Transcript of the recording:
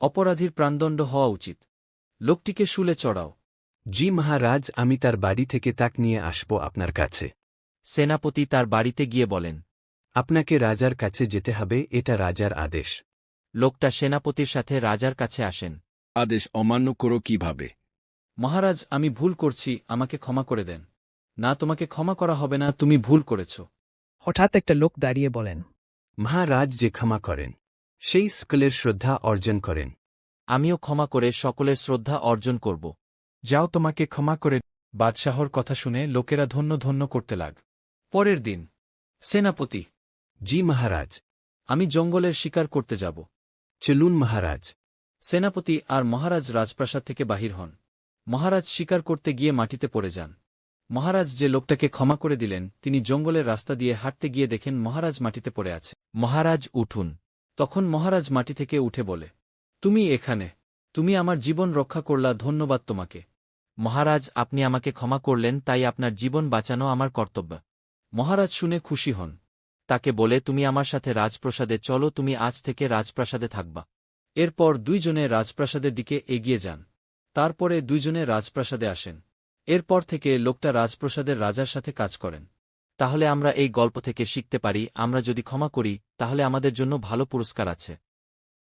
অপরাধীর প্রাণদণ্ড হওয়া উচিত। লোকটিকে শুলে চড়াও। জি মহারাজ, আমি তার বাড়ি থেকে তাক নিয়ে আসব আপনার কাছে। সেনাপতি তার বাড়িতে গিয়ে বলেন, আপনাকে রাজার কাছে যেতে হবে, এটা রাজার আদেশ। লোকটা সেনাপতির সাথে রাজার কাছে আসেন। আদেশ অমান্য করো কিভাবে? মহারাজ, আমি ভুল করছি, আমাকে ক্ষমা করে দেন। না, তোমাকে ক্ষমা করা হবে না, তুমি ভুল করেছ। হঠাৎ একটা লোক দাঁড়িয়ে বলেন, মহারাজ যে ক্ষমা করেন, সেই সকলের শ্রদ্ধা অর্জন করেন। আমিও ক্ষমা করে সকলের শ্রদ্ধা অর্জন করব। যাও, তোমাকে ক্ষমা করে। বাদশাহর কথা শুনে লোকেরা ধন্য ধন্য করতে লাগ। পরের দিন। সেনাপতি, জি মহারাজ। আমি জঙ্গলের শিকার করতে যাব। চলুন মহারাজ। সেনাপতি আর মহারাজ রাজপ্রাসাদ থেকে বাহির হন। মহারাজ শিকার করতে গিয়ে মাটিতে পড়ে যান। মহারাজ যে লোকটাকে ক্ষমা করে দিলেন, তিনি জঙ্গলের রাস্তা দিয়ে হাঁটতে গিয়ে দেখেন মহারাজ মাটিতে পড়ে আছে। মহারাজ, উঠুন। তখন মহারাজ মাটি থেকে উঠে বলে, তুমি এখানে? তুমি আমার জীবন রক্ষা করলা, ধন্যবাদ তোমাকে। মহারাজ, আপনি আমাকে ক্ষমা করলেন, তাই আপনার জীবন বাঁচানো আমার কর্তব্য। মহারাজ শুনে খুশি হন। তাকে বলে, তুমি আমার সাথে রাজপ্রাসাদে চলো, তুমি আজ থেকে রাজপ্রাসাদে থাকবা। এরপর দুইজনে রাজপ্রাসাদের দিকে এগিয়ে যান। তারপরে দুইজনে রাজপ্রাসাদে আসেন। এরপর থেকে লোকটা রাজপ্রাসাদের রাজার সাথে কাজ করেন। তাহলে আমরা এই গল্প থেকে শিখতে পারি, আমরা যদি ক্ষমা করি, তাহলে আমাদের জন্য ভালো পুরস্কার আছে।